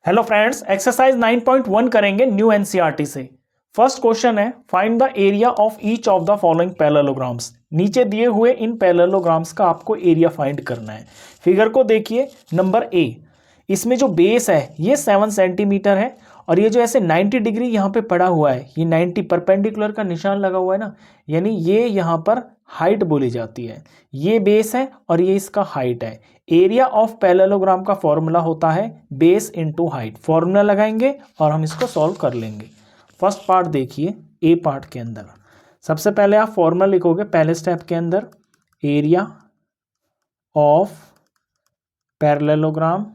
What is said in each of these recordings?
Hello friends, exercise 9.1 करेंगे new NCERT से। First question है, find the area of each of the following parallelograms. नीचे दिए हुए इन पैरेललोग्राम्स का आपको एरिया फाइंड करना है। फिगर को देखिए, नंबर ए, इसमें जो बेस है ये 7 सेंटीमीटर है और ये जो ऐसे 90 डिग्री यहाँ पे पड़ा हुआ है, ये 90 परपेंडिकुलर का निशान लगा हुआ है ना, यानी ये यहाँ पर हाइट बोली जाती है। ये बेस है और ये इसका हाइट है। एरिया ऑफ पैरेललोग्राम का फॉर्मूला होता है बेस इनटू हाइट। फॉर्मूला लगाएंगे और हम इसको सॉल्व कर लेंगे। फर्स्ट पार्ट देखिए, ए पार्ट के अंदर सबसे पहले आप फॉर्मूला लिखोगे पहले स्टेप के अंदर, एरिया ऑफ पैरेललोग्राम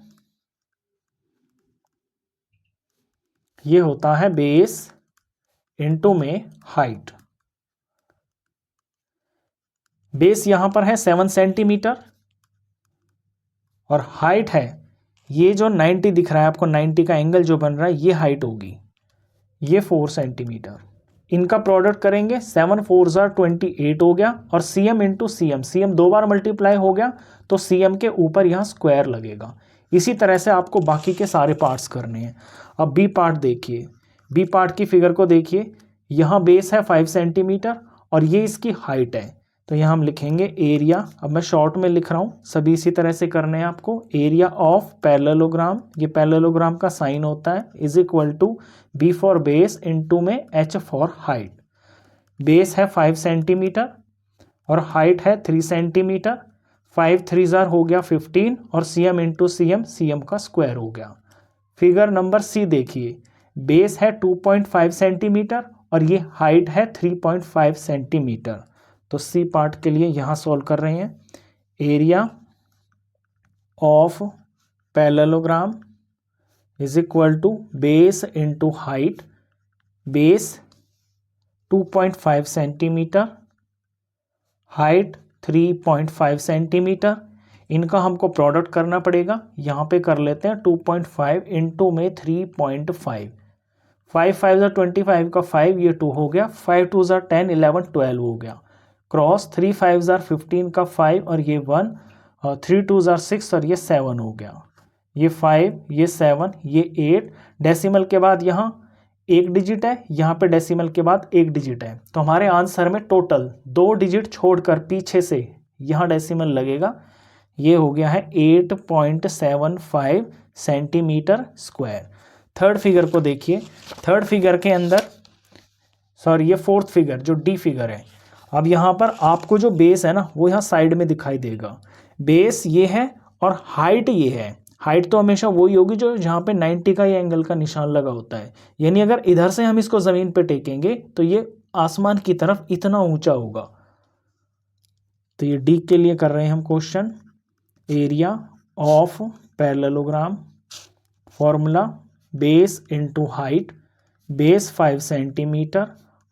ये होता है बेस इनटू में हाइट। बेस यहां पर है 7 सेंटीमीटर और हाइट है ये जो 90 दिख रहा है आपको, 90 का एंगल जो बन रहा है ये हाइट होगी, ये 4 सेंटीमीटर। इनका प्रोडक्ट करेंगे, 7 4 28 हो गया और cm इंटू सी एम दो बार मल्टीप्लाई हो गया तो cm के ऊपर यहाँ स्क्वायर लगेगा। इसी तरह से आपको बाकी के सारे पार्ट्स करने हैं। अब बी पार्ट देखिए, बी पार्ट की फिगर को देखिए, यहाँ बेस है 5 सेंटीमीटर और ये इसकी हाइट है, तो यहाँ हम लिखेंगे एरिया। अब मैं शॉर्ट में लिख रहा हूँ, सभी इसी तरह से करने हैं आपको। एरिया ऑफ पैरेललोग्राम, ये पैरेललोग्राम का साइन होता है, is equal to B for base into में एच फॉर हाइट। बेस है 5 सेंटीमीटर और हाइट है 3 सेंटीमीटर। 5 3 हो गया 15 और cm इंटू सी एम का स्क्वायर हो गया। फिगर नंबर सी देखिए, बेस है 2.5 सेंटीमीटर और ये हाइट है 3.5 सेंटीमीटर। तो सी पार्ट के लिए यहाँ सॉल्व कर रहे हैं। Area of parallelogram is equal to base into height. Base 2.5 centimetre, height 3.5 centimetre. इनका हमको प्रोडक्ट करना पड़ेगा, यहाँ पे कर लेते हैं 2.5 इंटू में 3.5। 5 5 25 का 5, ये 2 हो गया। 5 2 10 11 12 हो गया। क्रॉस 3 5 15 का 5 और ये 1 और 3 2 6 और ये 7 हो गया। ये 5 ये 7 ये 8। डेसिमल के बाद यहाँ एक डिजिट है, यहाँ पे डेसिमल के बाद एक डिजिट है, तो हमारे आंसर में टोटल 2 डिजिट छोड़कर पीछे से यहाँ डेसिमल लगेगा। ये हो गया है 8.75 सेंटीमीटर स्क्वायर। थर्ड फिगर को देखिए, थर्ड फिगर के अंदर, सॉरी ये फोर्थ फिगर जो डी फिगर है। अब यहाँ पर आपको जो बेस है ना वो यहाँ साइड में दिखाई देगा। बेस ये है और हाइट ये है। हाइट तो हमेशा वही होगी जो जहाँ पे 90 का ये एंगल का निशान लगा होता है, यानी अगर इधर से हम इसको ज़मीन पे टेकेंगे तो ये आसमान की तरफ इतना ऊंचा होगा। तो ये डी के लिए कर रहे हैं हम question. Area of parallelogram, formula base into height. Base 5 centimetre,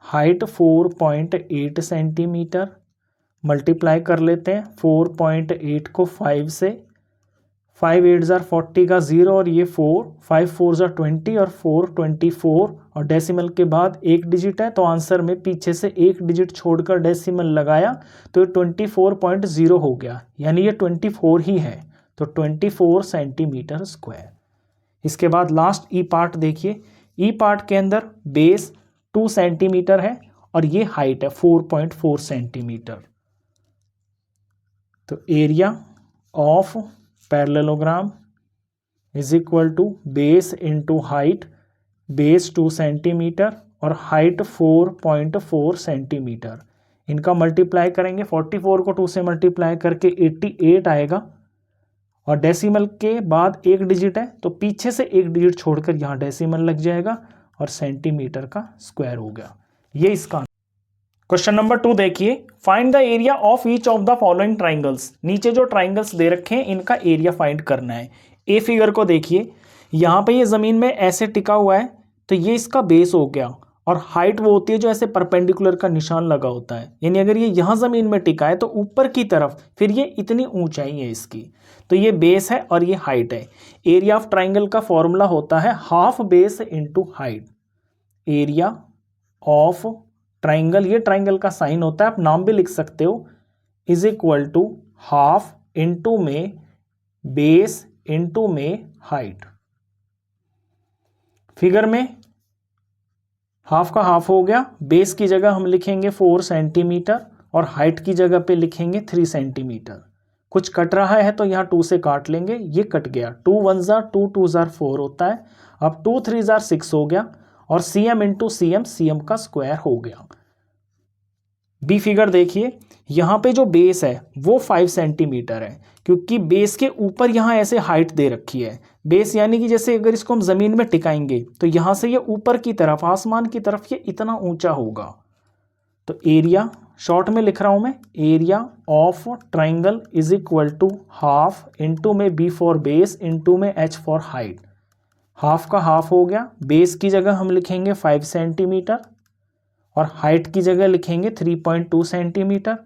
height 4.8 centimetre. Multiply कर लेते हैं 4.8 को 5 से। 5 8 40 का 0 और ये 4, 5 4 20 और 4 24 और डेसिमल के बाद एक डिजिट है, तो आंसर में पीछे से एक डिजिट छोड़कर डेसिमल लगाया तो ये 24.0 हो गया, यानी ये 24 ही है, तो 24 सेंटीमीटर स्क्वायर। इसके बाद लास्ट ई पार्ट देखिए, ई पार्ट के अंदर बेस 2 सेंटीमीटर है और ये हाइट है 4.4 सेंटीमीटर। तो area of parallelogram is equal to base into height. Base 2 centimetre और हाइट 4.4 सेंटीमीटर। इनका मल्टीप्लाई करेंगे, 44 को 2 से मल्टीप्लाई करके 88 आएगा और डेसिमल के बाद एक डिजिट है, तो पीछे से एक डिजिट छोड़कर यहाँ डेसिमल लग जाएगा और सेंटीमीटर का स्क्वायर हो गया। ये इसका क्वेश्चन नंबर 2 देखिए, find the area of each of the following triangles. नीचे जो ट्राइंगल्स दे रखे हैं इनका एरिया फाइंड करना है। ए फिगर को देखिए, यहाँ पे ये ज़मीन में ऐसे टिका हुआ है, तो ये इसका बेस हो गया और हाइट वो होती है जो ऐसे परपेंडिकुलर का निशान लगा होता है, यानी अगर ये यहाँ ज़मीन में टिका है तो ऊपर की तरफ फिर ये इतनी ऊंचाई है इसकी, तो ये बेस है और ये हाइट है। एरिया ऑफ ट्राइंगल का फॉर्मूला होता है half base into height. Area of triangle, ये ट्राइंगल का साइन होता है, आप नाम भी लिख सकते हो, is equal to half into में बेस इंटू में हाइट। फिगर में हाफ का हाफ हो गया, बेस की जगह हम लिखेंगे 4 सेंटीमीटर और हाइट की जगह पे लिखेंगे 3 सेंटीमीटर। कुछ कट रहा है तो यहाँ 2 से काट लेंगे, ये कट गया, 2 1 जार 2 2 जार 4 होता है। अब 2 3 जार 6 हो गया और cm इंटू cm का स्क्वायर हो गया। बी फिगर देखिए, यहाँ पे जो बेस है वो 5 सेंटीमीटर है, क्योंकि बेस के ऊपर यहाँ ऐसे हाइट दे रखी है। बेस यानी कि जैसे अगर इसको हम ज़मीन में टिकाएंगे तो यहाँ से ये ऊपर की तरफ, आसमान की तरफ ये इतना ऊंचा होगा। तो एरिया शॉर्ट में लिख रहा हूँ मैं, area of triangle is equal to half into में बी फॉर बेस इंटू में एच फॉर हाइट। हाफ का हाफ हो गया, बेस की जगह हम लिखेंगे 5 सेंटीमीटर और हाइट की जगह लिखेंगे 3.2 सेंटीमीटर।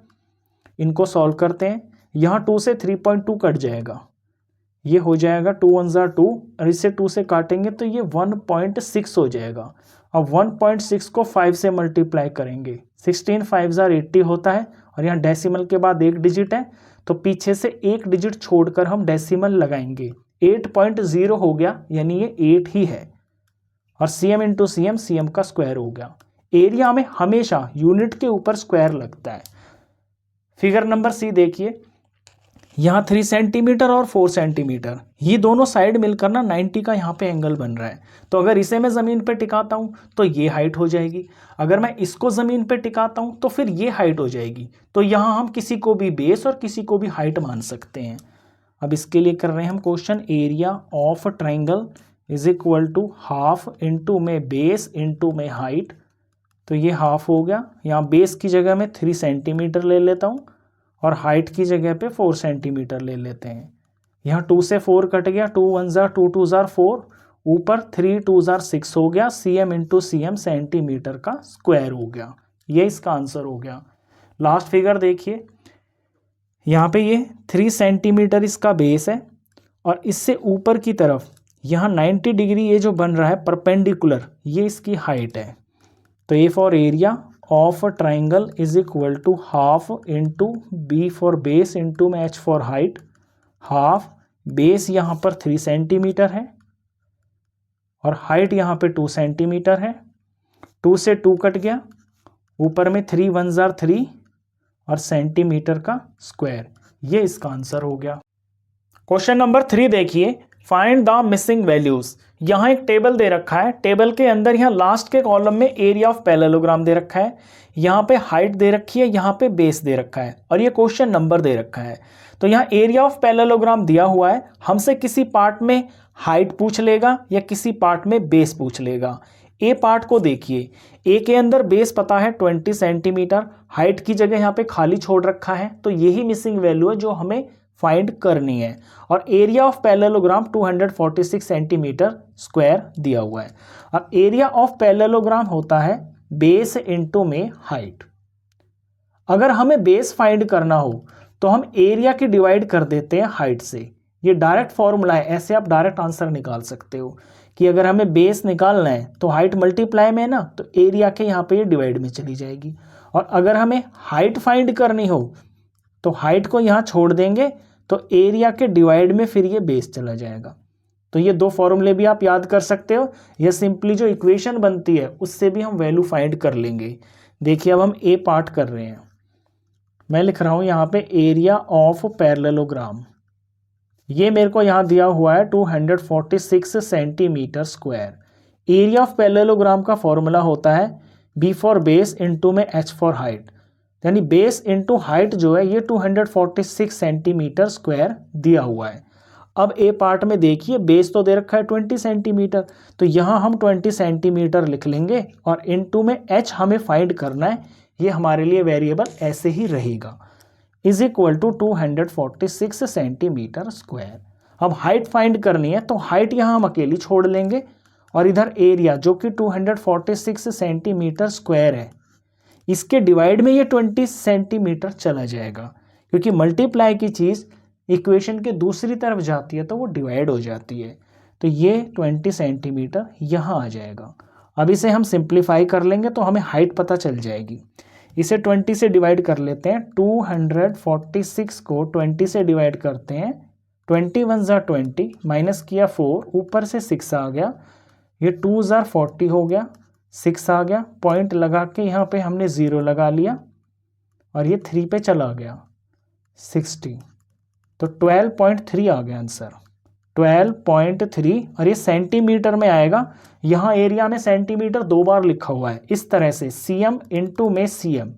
इनको सॉल्व करते हैं, यहाँ 2 से 3.2 कट जाएगा, ये हो जाएगा 2 1 जार 2 और इसे 2 से काटेंगे तो ये 1.6 हो जाएगा। अब 1.6 को 5 से मल्टीप्लाई करेंगे, 16 5 जार 80 होता है और यहाँ डेसिमल के बाद एक डिजिट है तो पीछे से एक डिजिट छोड़कर हम डेसिमल लगाएंगे, 8.0 हो गया, यानी ये 8 ही है। और cm इंटू cm का स्क्वायर हो गया। एरिया में हमेशा यूनिट के ऊपर स्क्वायर लगता है। फिगर नंबर सी देखिए, यहाँ 3 सेंटीमीटर और 4 सेंटीमीटर, ये दोनों साइड मिलकर ना 90 का यहाँ पे एंगल बन रहा है। तो अगर इसे मैं ज़मीन पे टिकाता हूँ तो ये हाइट हो जाएगी, अगर मैं इसको ज़मीन पे टिकाता हूँ तो फिर ये हाइट हो जाएगी। तो यहाँ हम किसी को भी बेस और किसी को भी हाइट मान सकते हैं। अब इसके लिए कर रहे हैं हम question, area of triangle is equal to half into में बेस इंटू में हाइट। तो ये हाफ हो गया, यहाँ बेस की जगह में 3 सेंटीमीटर ले लेता हूँ और हाइट की जगह पे 4 सेंटीमीटर ले लेते हैं। यहाँ 2 से 4 कट गया, 2 1 जार 2 2 जार 4, ऊपर 3 2 जार 6 हो गया, cm इंटू cm सेंटीमीटर का स्क्वायर हो गया। ये इसका आंसर हो गया। लास्ट फिगर देखिए, यहाँ पे ये 3 सेंटीमीटर इसका बेस है और इससे ऊपर की तरफ यहाँ 90 डिग्री ये जो बन रहा है परपेंडिकुलर, ये इसकी हाइट है। तो A for area of triangle is equal to half into B for base into में H for height. Half, base यहाँ पर 3 सेंटीमीटर है और हाइट यहाँ पे 2 सेंटीमीटर है। 2 से 2 कट गया, ऊपर में 3 1 जार 3 और सेंटीमीटर का स्क्वायर, ये इसका आंसर हो गया। क्वेश्चन नंबर 3 देखिए, फाइंड द मिसिंग वैल्यूज। यहाँ एक टेबल दे रखा है, टेबल के अंदर यहाँ लास्ट के कॉलम में एरिया ऑफ पैरेललोग्राम दे रखा है, यहाँ पे हाइट दे रखी है, यहाँ पे बेस दे रखा है और ये क्वेश्चन नंबर दे रखा है। तो यहाँ एरिया ऑफ पैरेललोग्राम दिया हुआ है, हमसे किसी पार्ट में हाइट पूछ लेगा या किसी पार्ट में बेस पूछ लेगा। ए पार्ट को देखिए, ए के अंदर बेस पता है 20 सेंटीमीटर, हाइट की जगह यहाँ पे खाली छोड़ रखा है, तो यही मिसिंग वैल्यू है जो हमें फाइंड करनी है। और area of parallelogram 246 centimetre square दिया हुआ है। अब एरिया ऑफ पैरेललोग्राम होता है बेस इंटू में हाइट। अगर हमें बेस फाइंड करना हो तो हम एरिया की डिवाइड कर देते हैं हाइट से। ये डायरेक्ट फॉर्मूला है, ऐसे आप डायरेक्ट आंसर निकाल सकते हो कि अगर हमें बेस निकालना है तो हाइट मल्टीप्लाई में है ना, तो एरिया के यहाँ पे ये डिवाइड में चली जाएगी। और अगर हमें हाइट फाइंड करनी हो तो हाइट को यहाँ छोड़ देंगे तो एरिया के डिवाइड में फिर ये बेस चला जाएगा। तो ये दो फॉर्मूले भी आप याद कर सकते हो, या सिंपली जो इक्वेशन बनती है उससे भी हम वैल्यू फाइंड कर लेंगे। देखिए अब हम ए पार्ट कर रहे हैं, मैं लिख रहा हूँ यहाँ पे एरिया ऑफ पैरेललोग्राम, ये मेरे को यहाँ दिया हुआ है 246 centimetre square. Area of parallelogram का फॉर्मूला होता है बी फॉर बेस इंटू में एच फॉर हाइट, यानी बेस इंटू हाइट जो है ये 246 सेंटीमीटर स्क्वायर दिया हुआ है। अब ए पार्ट में देखिए बेस तो दे रखा है 20 सेंटीमीटर, तो यहाँ हम 20 सेंटीमीटर लिख लेंगे और इंटू में एच हमें फाइंड करना है, ये हमारे लिए वेरिएबल ऐसे ही रहेगा, is equal to 246 centimetre square. अब हाइट फाइंड करनी है तो हाइट यहाँ हम अकेली छोड़ लेंगे और इधर एरिया जो कि 246 सेंटीमीटर स्क्वायर है, इसके डिवाइड में ये 20 सेंटीमीटर चला जाएगा, क्योंकि मल्टीप्लाई की चीज़ इक्वेशन के दूसरी तरफ जाती है तो वो डिवाइड हो जाती है। तो ये 20 सेंटीमीटर यहाँ आ जाएगा। अब इसे हम सिंप्लीफाई कर लेंगे तो हमें हाइट पता चल जाएगी। इसे 20 से डिवाइड कर लेते हैं, 246 को 20 से डिवाइड करते हैं, 20 1 ज़ा 20, माइनस किया 4, ऊपर से 6 आ गया, ये 2 ज़ार 40 हो गया, 6 आ गया, पॉइंट लगा के यहाँ पे हमने 0 लगा लिया और ये 3 पे चला गया 60, तो 12.3 आ गया आंसर 12.3। और ये सेंटीमीटर में आएगा, यहाँ एरिया में सेंटीमीटर 2 बार लिखा हुआ है इस तरह से, cm इंटू में cm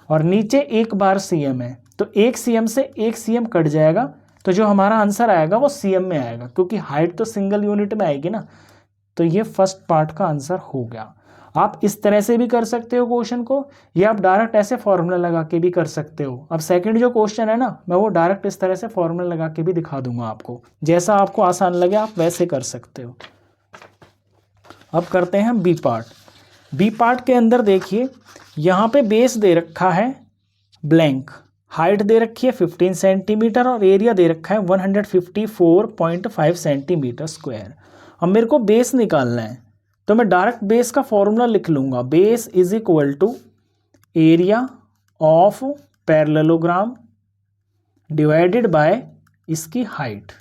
और नीचे 1 बार cm है, तो 1 cm से 1 cm कट जाएगा, तो जो हमारा आंसर आएगा वो cm में आएगा, क्योंकि हाइट तो सिंगल यूनिट में आएगी ना। तो ये फर्स्ट पार्ट का आंसर हो गया। आप इस तरह से भी कर सकते हो क्वेश्चन को, या आप डायरेक्ट ऐसे फॉर्मूला लगा के भी कर सकते हो। अब सेकंड जो क्वेश्चन है ना, मैं वो डायरेक्ट इस तरह से फॉर्मूला लगा के भी दिखा दूंगा आपको, जैसा आपको आसान लगे आप वैसे कर सकते हो। अब करते हैं बी पार्ट। बी पार्ट के अंदर देखिए, यहाँ पे बेस दे रखा है ब्लैंक, हाइट दे रखी है 15 सेंटीमीटर और एरिया दे रखा है 154.5 सेंटीमीटर स्क्वायर। अब मेरे को बेस निकालना है, तो मैं डायरेक्ट बेस का फॉर्मूला लिख लूँगा, base is equal to area of parallelogram divided by इसकी हाइट।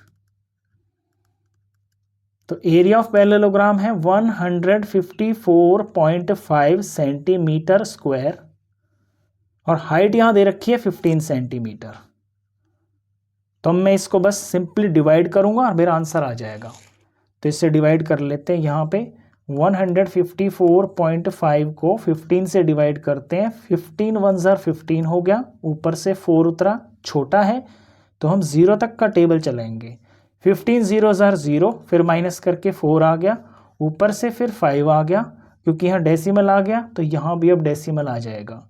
तो एरिया ऑफ पैरेललोग्राम है 154.5 सेंटीमीटर स्क्वायर और हाइट यहाँ दे रखी है 15 सेंटीमीटर। तो मैं इसको बस सिंपली डिवाइड करूँगा और मेरा आंसर आ जाएगा। तो इससे डिवाइड कर लेते हैं, यहाँ पे 154.5 को 15 से डिवाइड करते हैं, 15 1 ज़ार 15 हो गया, ऊपर से 4 उतरा, छोटा है तो हम 0 तक का टेबल चलाएंगे। 15 0 ज़ार 0, फिर माइनस करके 4 आ गया, ऊपर से फिर 5 आ गया, क्योंकि यहाँ डेसिमल आ गया तो यहाँ भी अब डेसिमल आ जाएगा।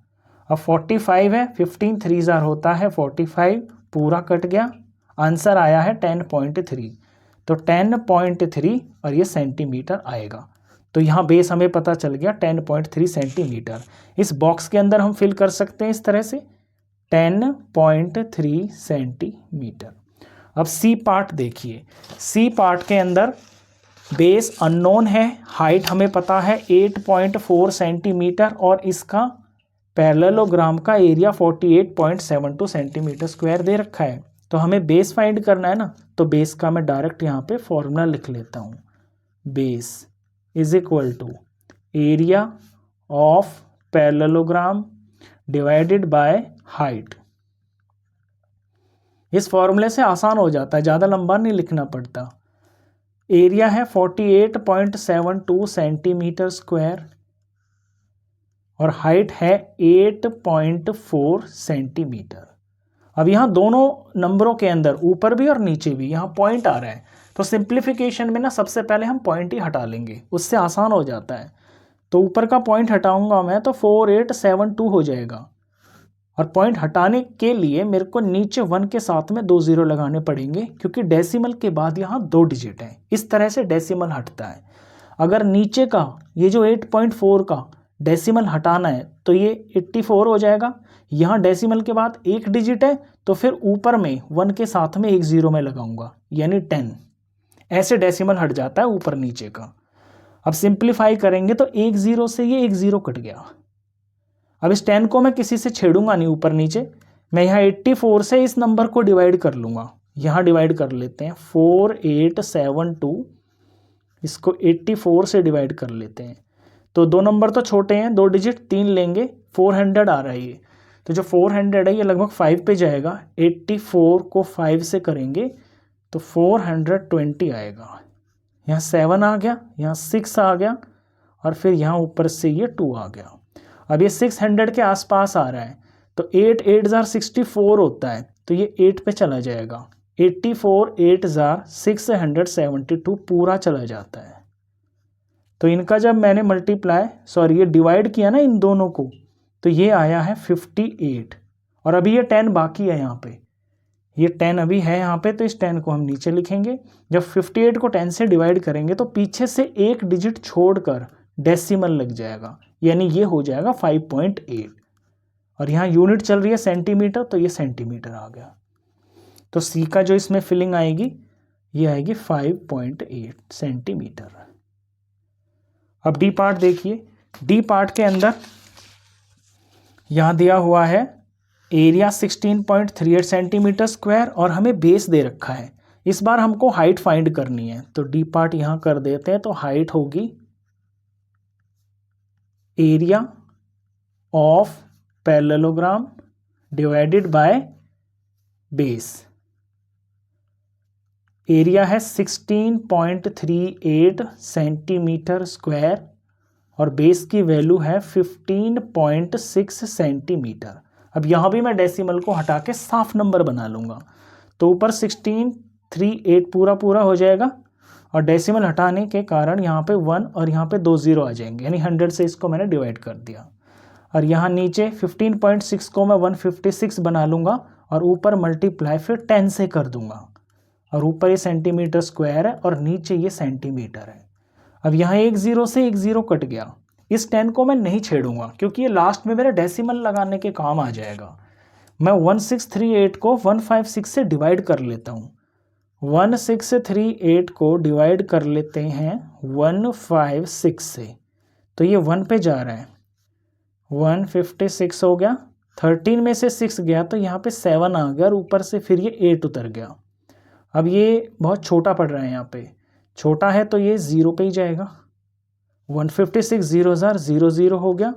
अब 45 है, 15 3 ज़ार होता है 45, पूरा कट गया, आंसर आया है 10.3। तो 10.3 और ये सेंटीमीटर आएगा। तो यहाँ बेस हमें पता चल गया 10.3 सेंटीमीटर। इस बॉक्स के अंदर हम फिल कर सकते हैं इस तरह से 10.3 सेंटीमीटर। अब सी पार्ट देखिए, सी पार्ट के अंदर बेस अननोन है, हाइट हमें पता है 8.4 सेंटीमीटर और इसका पैरेललोग्राम का एरिया 48.72 सेंटीमीटर स्क्वायर दे रखा है। तो हमें बेस फाइंड करना है ना, तो बेस का मैं डायरेक्ट यहाँ पे फॉर्मूला लिख लेता हूँ, base is equal to area of parallelogram divided by height. इस फॉर्मूले से आसान हो जाता है, ज़्यादा लंबा नहीं लिखना पड़ता। एरिया है 48.72 सेंटीमीटर स्क्वायर और हाइट है 8.4 सेंटीमीटर। अब यहाँ दोनों नंबरों के अंदर ऊपर भी और नीचे भी यहाँ पॉइंट आ रहा है, तो सिंप्लीफिकेशन में ना सबसे पहले हम पॉइंट ही हटा लेंगे, उससे आसान हो जाता है। तो ऊपर का पॉइंट हटाऊंगा मैं तो 4872 हो जाएगा, और पॉइंट हटाने के लिए मेरे को नीचे 1 के साथ में 2 0 लगाने पड़ेंगे, क्योंकि डेसिमल के बाद यहाँ 2 डिजिट है, इस तरह से डेसिमल हटता है। अगर नीचे का ये जो 8.4 का डेसिमल हटाना है तो ये 84 हो जाएगा। यहाँ डेसिमल के बाद 1 डिजिट है, तो फिर ऊपर में 1 के साथ में 1 0 में लगाऊंगा, यानी 10। ऐसे डेसिमल हट जाता है ऊपर नीचे का। अब सिंप्लीफाई करेंगे तो 1 0 से ये 1 0 कट गया। अब इस 10 को मैं किसी से छेड़ूंगा नहीं ऊपर नीचे, मैं यहाँ 84 से इस नंबर को डिवाइड कर लूँगा। यहाँ डिवाइड कर लेते हैं 4872, इसको 84 से डिवाइड कर लेते हैं। तो 2 नंबर तो छोटे हैं, 2 डिजिट 3 लेंगे, 400 आ रहा है ये। तो जो 400 है ये लगभग 5 पे जाएगा, 84 को 5 से करेंगे तो 420 आएगा। यहाँ 7 आ गया, यहाँ 6 आ गया और फिर यहाँ ऊपर से ये 2 आ गया। अब ये 600 के आसपास आ रहा है, तो 8 8 ज़ार 64 होता है, तो ये 8 पे चला जाएगा। 84 8 ज़ार 672 पूरा चला जाता है। तो इनका जब मैंने ये डिवाइड किया ना इन दोनों को, तो ये आया है 58। और अभी ये 10 बाकी है यहाँ पे, ये 10 अभी है यहाँ पे, तो इस 10 को हम नीचे लिखेंगे। जब 58 को 10 से डिवाइड करेंगे तो पीछे से 1 डिजिट छोड़कर डेसिमल लग जाएगा, यानी ये हो जाएगा 5.8। और यहाँ यूनिट चल रही है सेंटीमीटर, तो ये सेंटीमीटर आ गया। तो सी का जो इसमें फिलिंग आएगी ये आएगी 5.8 सेंटीमीटर। अब डी पार्ट देखिए, डी पार्ट के अंदर यहाँ दिया हुआ है एरिया 16.38 सेंटीमीटर स्क्वायर और हमें बेस दे रखा है। इस बार हमको हाइट फाइंड करनी है, तो डी पार्ट यहाँ कर देते हैं। तो हाइट होगी area of parallelogram divided by base. Area है 16.38 सेंटीमीटर स्क्वायर और बेस की वैल्यू है 15.6 सेंटीमीटर। अब यहाँ भी मैं डेसिमल को हटा के साफ नंबर बना लूँगा, तो ऊपर 1638 पूरा हो जाएगा और डेसिमल हटाने के कारण यहाँ पे 1 और यहाँ पे 2 0 आ जाएंगे, यानी 100 से इसको मैंने डिवाइड कर दिया। और यहाँ नीचे 15.6 को मैं 156 बना लूँगा और ऊपर मल्टीप्लाई फिर 10 से कर दूँगा, और ऊपर ये सेंटीमीटर स्क्वायर है और नीचे ये सेंटीमीटर है। अब यहाँ 1 0 से 1 0 कट गया। इस 10 को मैं नहीं छेड़ूंगा क्योंकि ये लास्ट में मेरे डेसिमल लगाने के काम आ जाएगा। मैं 1638 को 156 से डिवाइड कर लेता हूँ। 1638 को डिवाइड कर लेते हैं 156 से, तो ये 1 पे जा रहा है, 156 हो गया। 13 में से 6 गया तो यहाँ पे 7 आ गया और ऊपर से फिर ये 8 उतर गया। अब ये बहुत छोटा पड़ रहा है, यहाँ पे छोटा है तो ये 0 पे ही जाएगा। 156 0 0 हो गया,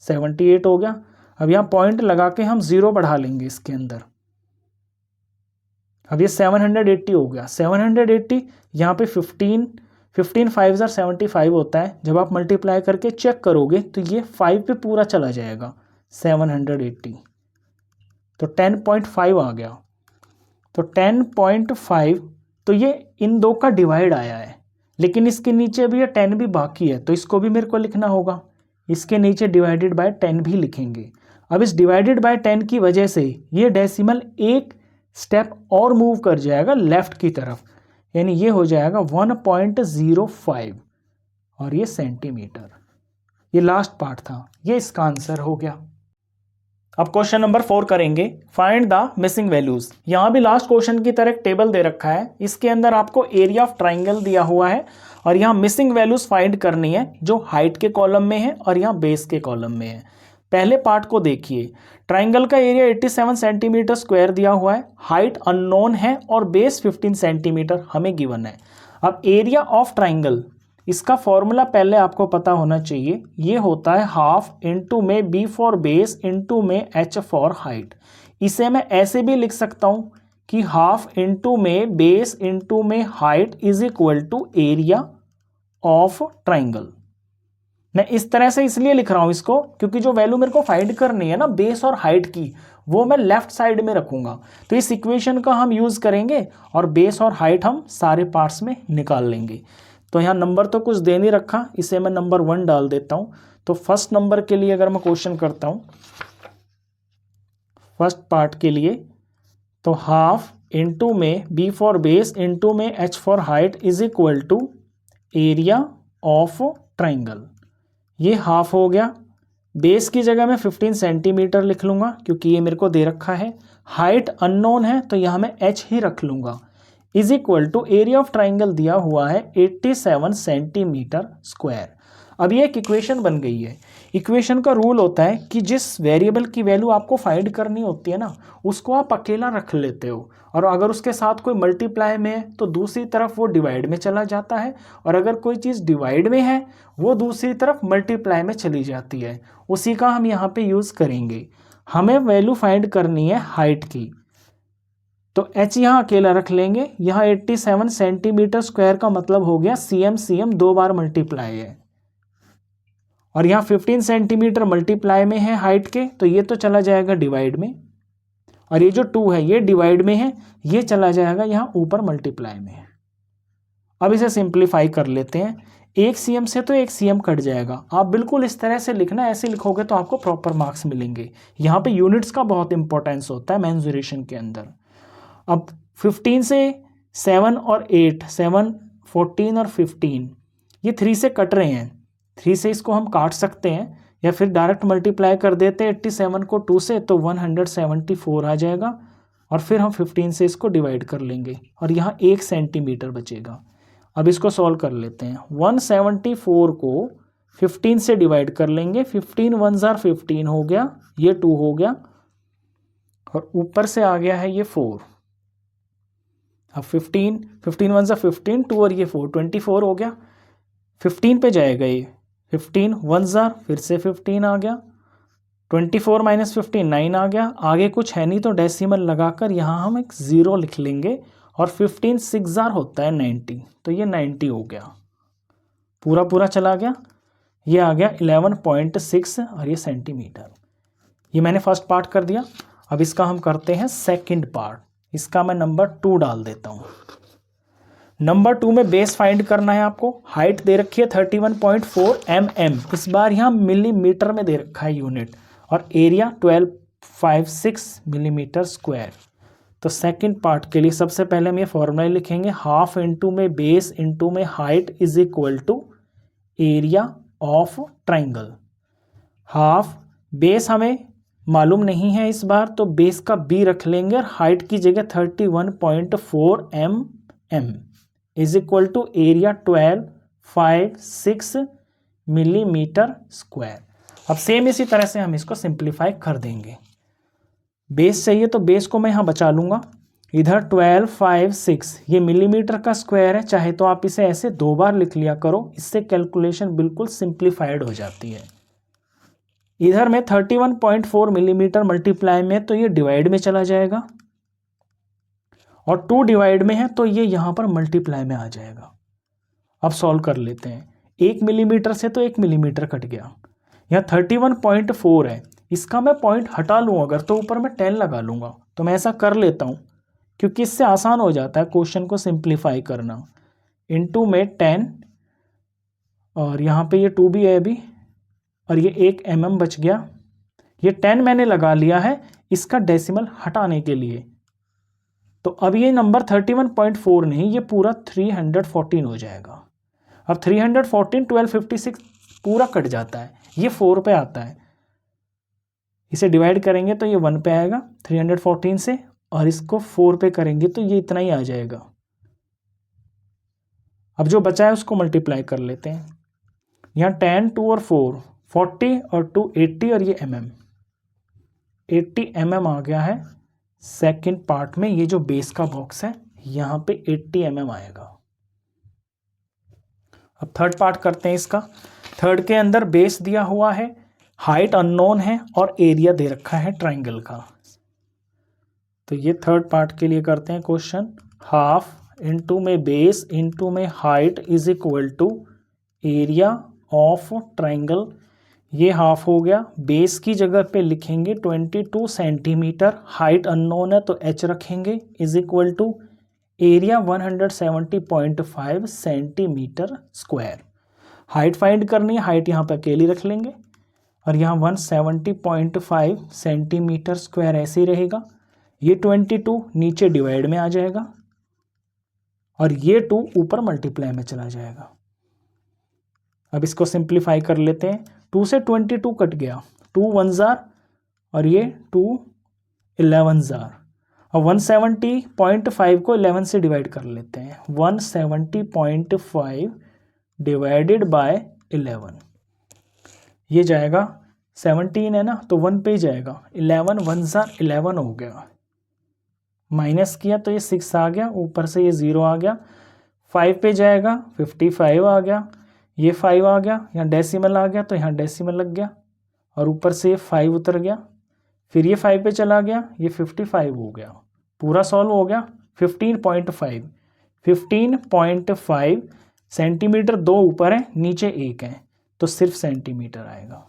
78 हो गया। अब यहाँ पॉइंट लगा के हम 0 बढ़ा लेंगे इसके अंदर। अब ये 780 हो गया। 780 यहाँ पे 15 5 75 होता है। जब आप मल्टीप्लाई करके चेक करोगे तो ये 5 पे पूरा चला जाएगा 780, तो 10.5 आ गया। तो 10.5, तो ये इन दो का डिवाइड आया है, लेकिन इसके नीचे भी ये 10 भी बाकी है, तो इसको भी मेरे को लिखना होगा। इसके नीचे डिवाइडेड बाय 10 भी लिखेंगे। अब इस डिवाइडेड बाय 10 की वजह से ये डेसिमल एक स्टेप और मूव कर जाएगा लेफ्ट की तरफ, यानी ये हो जाएगा 1.05 और ये सेंटीमीटर। ये लास्ट पार्ट था, ये इसका आंसर हो गया। अब क्वेश्चन नंबर 4 करेंगे, फाइंड द मिसिंग वैल्यूज। यहाँ भी लास्ट क्वेश्चन की तरह एक टेबल दे रखा है, इसके अंदर आपको एरिया ऑफ ट्राइंगल दिया हुआ है और यहाँ मिसिंग वैल्यूज फाइंड करनी है जो हाइट के कॉलम में है और यहाँ बेस के कॉलम में है। पहले पार्ट को देखिए, ट्राइंगल का एरिया 87 सेंटीमीटर स्क्वायर दिया हुआ है, हाइट अननोन है और बेस 15 सेंटीमीटर हमें गिवन है। अब एरिया ऑफ ट्राइंगल, इसका फॉर्मूला पहले आपको पता होना चाहिए, ये होता है हाफ इंटू में बी फॉर बेस इंटू में एच फॉर हाइट। इसे मैं ऐसे भी लिख सकता हूँ कि हाफ इंटू में बेस इंटू में height is equal to area of triangle. मैं इस तरह से इसलिए लिख रहा हूं इसको क्योंकि जो वैल्यू मेरे को फाइंड करनी है ना बेस और हाइट की, वो मैं लेफ्ट साइड में रखूंगा, तो इस इक्वेशन का हम यूज करेंगे और बेस और हाइट हम सारे पार्ट्स में निकाल लेंगे। तो यहाँ नंबर तो कुछ दे नहीं रखा, इसे मैं नंबर 1 डाल देता हूं। तो फर्स्ट नंबर के लिए अगर मैं क्वेश्चन करता हूं, फर्स्ट पार्ट के लिए, तो हाफ इंटू में बी फॉर बेस इंटू में H for height is equal to area of triangle. ये हाफ हो गया। बेस की जगह मैं 15 सेंटीमीटर लिख लूँगा क्योंकि ये मेरे को दे रखा है। हाइट अननोन है तो यहाँ मैं एच ही रख लूँगा, is equal to area of triangle दिया हुआ है 87 सेंटीमीटर स्क्वायर। अब ये एक इक्वेशन बन गई है। इक्वेशन का रूल होता है कि जिस वेरिएबल की वैल्यू आपको फाइंड करनी होती है ना, उसको आप अकेला रख लेते हो, और अगर उसके साथ कोई मल्टीप्लाई में है तो दूसरी तरफ वो डिवाइड में चला जाता है, और अगर कोई चीज़ डिवाइड में है वो दूसरी तरफ मल्टीप्लाई में चली जाती है। उसी का हम यहाँ पे यूज़ करेंगे। हमें वैल्यू फाइंड करनी है हाइट की, तो h यहाँ अकेला रख लेंगे। यहाँ 87 सेंटीमीटर स्क्वायर का मतलब हो गया cm 2 बार मल्टीप्लाई है, और यहाँ 15 सेंटीमीटर मल्टीप्लाई में है हाइट के, तो ये तो चला जाएगा डिवाइड में, और ये जो 2 है ये डिवाइड में है, ये चला जाएगा यहाँ ऊपर मल्टीप्लाई में। अब इसे सिंप्लीफाई कर लेते हैं। 1 cm से तो 1 cm कट जाएगा। आप बिल्कुल इस तरह से लिखना, ऐसे लिखोगे तो आपको प्रॉपर मार्क्स मिलेंगे। यहाँ पे यूनिट्स का बहुत इंपॉर्टेंस होता है मेंसुरेशन के अंदर। अब 15 से 7 और 8, 7, 14 और 15, ये 3 से कट रहे हैं। 3 से इसको हम काट सकते हैं या फिर डायरेक्ट मल्टीप्लाई कर देते हैं 87 को 2 से, तो 174 आ जाएगा, और फिर हम 15 से इसको डिवाइड कर लेंगे और यहाँ 1 सेंटीमीटर बचेगा। अब इसको सॉल्व कर लेते हैं। 174 को 15 से डिवाइड कर लेंगे, 15 1 जार 15 हो गया, ये 2 हो गया, और ऊपर से आ गया है ये 4। अब 15 वन सा 15, 2 और ये 4, 24 हो गया। 15 पे जाएगा ये, 15 वन ज़ार, फिर से 15 आ गया, 24 माइनस 15 9 आ गया। आगे कुछ है नहीं तो डेसिमल लगाकर यहाँ हम एक 0 लिख लेंगे, और 15 6 ज़ार होता है 90, तो ये 90 हो गया, पूरा पूरा चला गया। ये आ गया 11.6 और ये सेंटीमीटर। ये मैंने फर्स्ट पार्ट कर दिया। अब इसका हम करते हैं सेकंड पार्ट। इसका मैं नंबर 2 डाल देता हूँ। नंबर 2 में बेस फाइंड करना है आपको। हाइट दे रखी है 31.4 mm, इस बार यहाँ मिलीमीटर में दे रखा है यूनिट, और एरिया 1256 मिलीमीटर स्क्वायर। तो सेकंड पार्ट के लिए सबसे पहले हम ये फॉर्मूला लिखेंगे, हाफ इंटू में बेस इंटू में height is equal to area of triangle. Half base हमें मालूम नहीं है इस बार, तो बेस का बी रख लेंगे और हाइट की जगह 31.4 mm is equal to area 1256 millimetre square. अब सेम इसी तरह से हम इसको सिंप्लीफाई कर देंगे। बेस चाहिए तो बेस को मैं यहाँ बचा लूँगा, इधर 1256 ये मिलीमीटर का स्क्वायर है, चाहे तो आप इसे ऐसे 2 बार लिख लिया करो, इससे कैलकुलेशन बिल्कुल सिंप्लीफाइड हो जाती है। इधर में 31.4 मिलीमीटर मल्टीप्लाई में तो ये डिवाइड में चला जाएगा, और 2 डिवाइड में है तो ये यहाँ पर मल्टीप्लाई में आ जाएगा। अब सॉल्व कर लेते हैं। 1 मिलीमीटर से तो 1 मिलीमीटर कट गया, यहाँ 31.4 है, इसका मैं पॉइंट हटा लूँ अगर तो ऊपर मैं 10 लगा लूँगा, तो मैं ऐसा कर लेता हूँ क्योंकि इससे आसान हो जाता है क्वेश्चन को सिंप्लीफाई करना। इनटू में 10, और यहाँ पे ये 2 भी है अभी, और ये 1 mm बच गया। ये 10 मैंने लगा लिया है इसका डेसिमल हटाने के लिए, तो अब ये नंबर 31.4 नहीं, ये पूरा 314 हो जाएगा। अब 314 1256 पूरा कट जाता है, ये 4 पे आता है, इसे डिवाइड करेंगे तो ये 1 पे आएगा 314 से, और इसको 4 पे करेंगे तो ये इतना ही आ जाएगा। अब जो बचा है उसको मल्टीप्लाई कर लेते हैं। यहाँ 10 2 और 4 40 और 2 80, और ये mm 80 mm आ गया है सेकंड पार्ट में। ये जो बेस का बॉक्स है यहाँ पे 80 mm आएगा। अब थर्ड पार्ट करते हैं इसका। थर्ड के अंदर बेस दिया हुआ है, हाइट अननोन है, और एरिया दे रखा है ट्राइंगल का। तो ये थर्ड पार्ट के लिए करते हैं क्वेश्चन। हाफ इंटू में बेस इंटू में height is equal to area of triangle. ये हाफ हो गया, बेस की जगह पे लिखेंगे 22 सेंटीमीटर, हाइट अननोन है तो h रखेंगे, is equal to area 170.5 centimetre square. Height find करनी है, हाइट यहाँ पे अकेली रख लेंगे, और यहाँ 170.5 सेंटीमीटर स्क्वायर ऐसे ही रहेगा। ये 22 नीचे डिवाइड में आ जाएगा, और ये 2 ऊपर मल्टीप्लाई में चला जाएगा। अब इसको सिंप्लीफाई कर लेते हैं। 2 से 22 कट गया, 2 1 ज़ार, और ये 2 11 ज़ार। अब 170.5 को 11 से डिवाइड कर लेते हैं। 170.5 डिवाइडेड बाय 11, ये जाएगा 17 है ना, तो 1 पे ही जाएगा। 11 1 ज़ार 11 हो गया, माइनस किया तो ये 6 आ गया, ऊपर से ये 0 आ गया। 5 पे जाएगा 55 आ गया, ये 5 आ गया, यहाँ डेसिमल आ गया तो यहाँ डेसिमल लग गया, और ऊपर से ये 5 उतर गया, फिर ये 5 पे चला गया, ये 55 हो गया। पूरा सॉल्व हो गया। 15.5 सेंटीमीटर, 2 ऊपर है नीचे 1 है, तो सिर्फ सेंटीमीटर आएगा।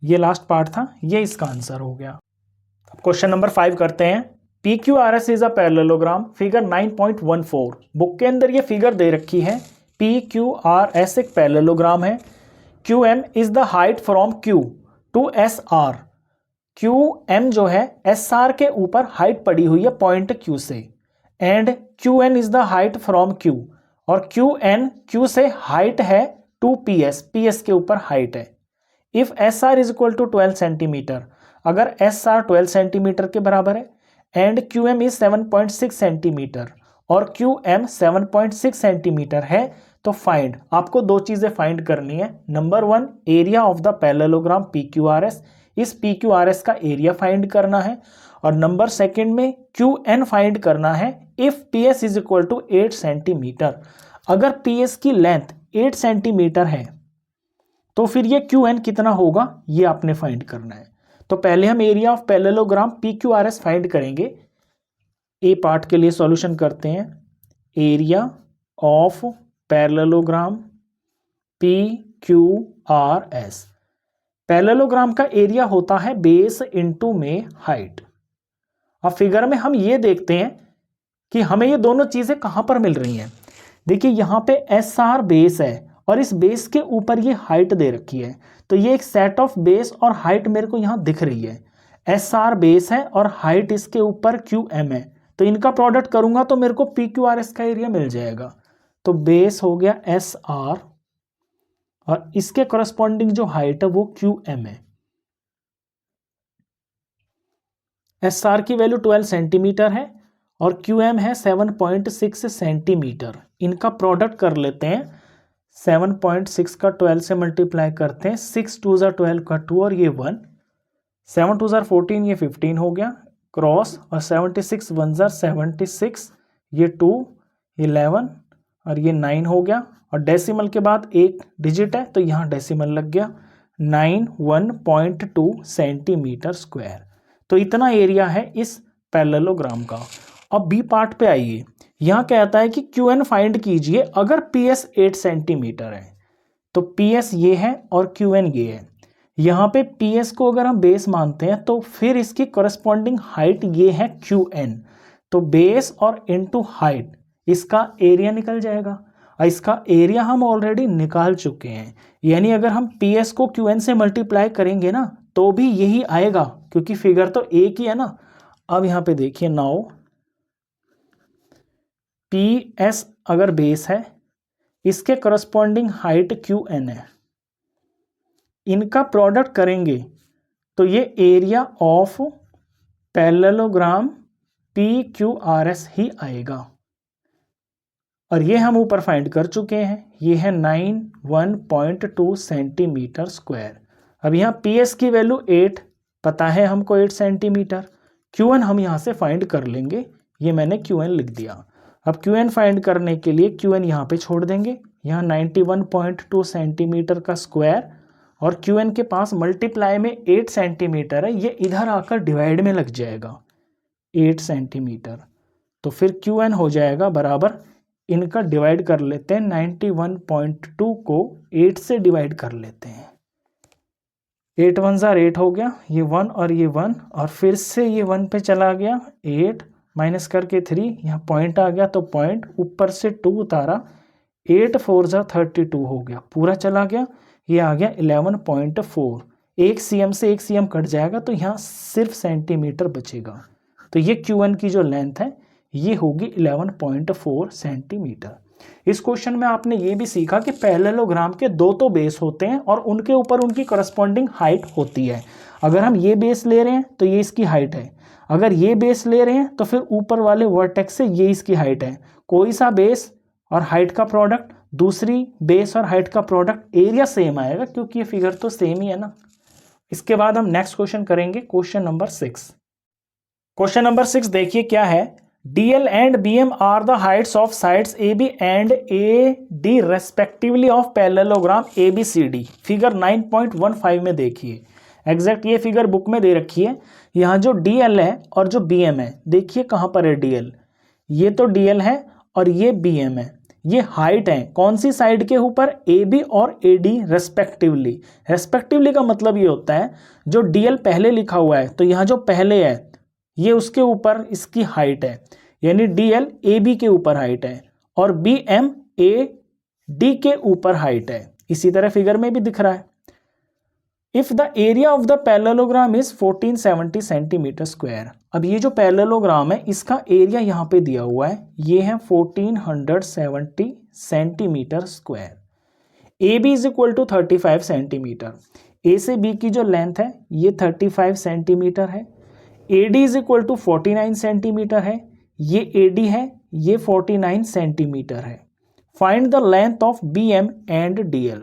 ये लास्ट पार्ट था, ये इसका आंसर हो गया। अब क्वेश्चन नंबर 5 करते हैं। PQRS is a parallelogram, figure 9.14। Book के अंदर ये फिगर दे रखी है। PQRS एक पैरेललोग्राम है। QM is the height from Q to SR। QM जो है SR के ऊपर हाइट पड़ी हुई है पॉइंट Q से, and QN is the height from Q, और QN Q से हाइट है 2PS, PS के ऊपर हाइट है। If SR is equal to 12 centimetre, अगर SR 12 सेंटीमीटर के बराबर है, एंड QM इज 7.6 सेंटीमीटर और QM 7.6 सेंटीमीटर है, तो फाइंड, आपको 2 चीजें फाइंड करनी है। Number 1 area of the parallelogram PQRS, इस PQRS का एरिया फाइंड करना है, और नंबर सेकंड में QN फाइंड करना है if PS is equal to 8 centimetre. अगर PS की लेंथ 8 सेंटीमीटर है तो फिर ये QN कितना होगा ये आपने फाइंड करना है। तो पहले हम area of parallelogram PQRS find करेंगे। ए पार्ट के लिए सॉल्यूशन करते हैं। Area of parallelogram PQRS। Parallelogram का एरिया होता है बेस इनटू में हाइट। अब फिगर में हम ये देखते हैं कि हमें ये दोनों चीजें कहां पर मिल रही हैं। देखिए यहां पे SR बेस है और इस बेस के ऊपर ये हाइट दे रखी है, तो ये एक सेट ऑफ बेस और हाइट मेरे को यहां दिख रही है। SR बेस है और हाइट इसके ऊपर QM है, तो इनका प्रोडक्ट करूंगा तो मेरे को PQRS का एरिया मिल जाएगा। तो बेस हो गया SR और इसके करस्पॉन्डिंग जो हाइट है वो QM है। SR की वैल्यू 12 सेंटीमीटर है और QM है 7.6 सेंटीमीटर। इनका प्रोडक्ट कर लेते हैं। 7.6 का 12 से मल्टीप्लाई करते हैं, 6 2 ज़ा 12 का 2 और ये 1, 7 2 ज़ा 14 ये 15 हो गया क्रॉस, और 76 1 ज़ा 76 ये 2 11 और ये 9 हो गया, और डेसिमल के बाद एक डिजिट है तो यहाँ डेसिमल लग गया 91.2 सेंटीमीटर स्क्वायर। तो इतना एरिया है इस पैरेललोग्राम का। अब बी पार्ट पे आइए। यहाँ कहता है कि QN फाइंड कीजिए अगर PS 8 सेंटीमीटर है। तो PS ये है और QN ये है। यहाँ पे PS को अगर हम बेस मानते हैं तो फिर इसकी करस्पॉन्डिंग हाइट ये है QN। तो बेस और इनटू हाइट इसका एरिया निकल जाएगा, और इसका एरिया हम ऑलरेडी निकाल चुके हैं। यानी अगर हम PS को QN से मल्टीप्लाई करेंगे ना तो भी यही आएगा, क्योंकि फिगर तो एक ही है ना। अब यहाँ पे देखिए, नाउ PS अगर बेस है, इसके करस्पॉन्डिंग हाइट QN है, इनका प्रोडक्ट करेंगे तो ये एरिया ऑफ पैरेललोग्राम PQRS ही आएगा। और ये हम ऊपर फाइंड कर चुके हैं, ये है 91.2 सेंटीमीटर स्क्वायर। अब यहाँ PS की वैल्यू 8 पता है हमको, 8 सेंटीमीटर। QN हम यहाँ से फाइंड कर लेंगे, ये मैंने QN लिख दिया। अब QN फाइंड करने के लिए QN यहाँ पे छोड़ देंगे, यहाँ 91.2 सेंटीमीटर का स्क्वायर, और QN के पास मल्टीप्लाई में 8 सेंटीमीटर है, ये इधर आकर डिवाइड में लग जाएगा 8 सेंटीमीटर। तो फिर QN हो जाएगा बराबर, इनका डिवाइड कर लेते हैं, 91.2 को 8 से डिवाइड कर लेते हैं। 8 1 ज़ा 8 हो गया, ये 1 और ये 1, और फिर से ये 1 पे चला गया, 8 माइनस करके 3, यहाँ पॉइंट आ गया तो पॉइंट, ऊपर से 2 उतारा, 8 4 ज़ा 32 हो गया, पूरा चला गया, ये आ गया 11.4। 1 cm से 1 cm कट जाएगा तो यहाँ सिर्फ सेंटीमीटर बचेगा। तो ये QN की जो लेंथ है ये होगी 11.4 सेंटीमीटर। इस क्वेश्चन में आपने ये भी सीखा कि पैरेललोग्राम के दो तो बेस होते हैं और उनके ऊपर उनकी करस्पॉन्डिंग हाइट होती है। अगर हम ये बेस ले रहे हैं तो ये इसकी हाइट है, अगर ये बेस ले रहे हैं तो फिर ऊपर वाले वर्टेक्स से ये इसकी हाइट है। कोई सा बेस और हाइट का प्रोडक्ट, दूसरी बेस और हाइट का प्रोडक्ट, एरिया सेम आएगा, क्योंकि ये फिगर तो सेम ही है ना। इसके बाद हम नेक्स्ट क्वेश्चन करेंगे, क्वेश्चन नंबर 6। क्वेश्चन नंबर 6 देखिए क्या है। DL and BM are the heights of sides AB and AD respectively of parallelogram ABCD। Figure 9.15 में देखिए, एग्जैक्ट ये फिगर बुक में दे रखी है। यहाँ जो DL है और जो BM है, देखिए कहाँ पर है DL, ये तो DL है और ये BM है, ये हाइट है कौन सी साइड के ऊपर, AB और AD रेस्पेक्टिवली। रेस्पेक्टिवली का मतलब ये होता है जो DL पहले लिखा हुआ है तो यहाँ जो पहले है ये उसके ऊपर इसकी हाइट है, यानी DL AB के ऊपर हाइट है और BM AD के ऊपर हाइट है। इसी तरह फिगर में भी दिख रहा है। If the area of the parallelogram is 1470 centimetre square. अब ये जो पैरेललोग्राम है इसका एरिया यहाँ पे दिया हुआ है, ये है 1470 centimetre square. AB is equal to 35 centimetre. A से B की जो लेंथ है ये 35 सेंटीमीटर है। AD is equal to 49 centimetre है, ये AD है, ये 49 सेंटीमीटर है। Find the length of BM and DL।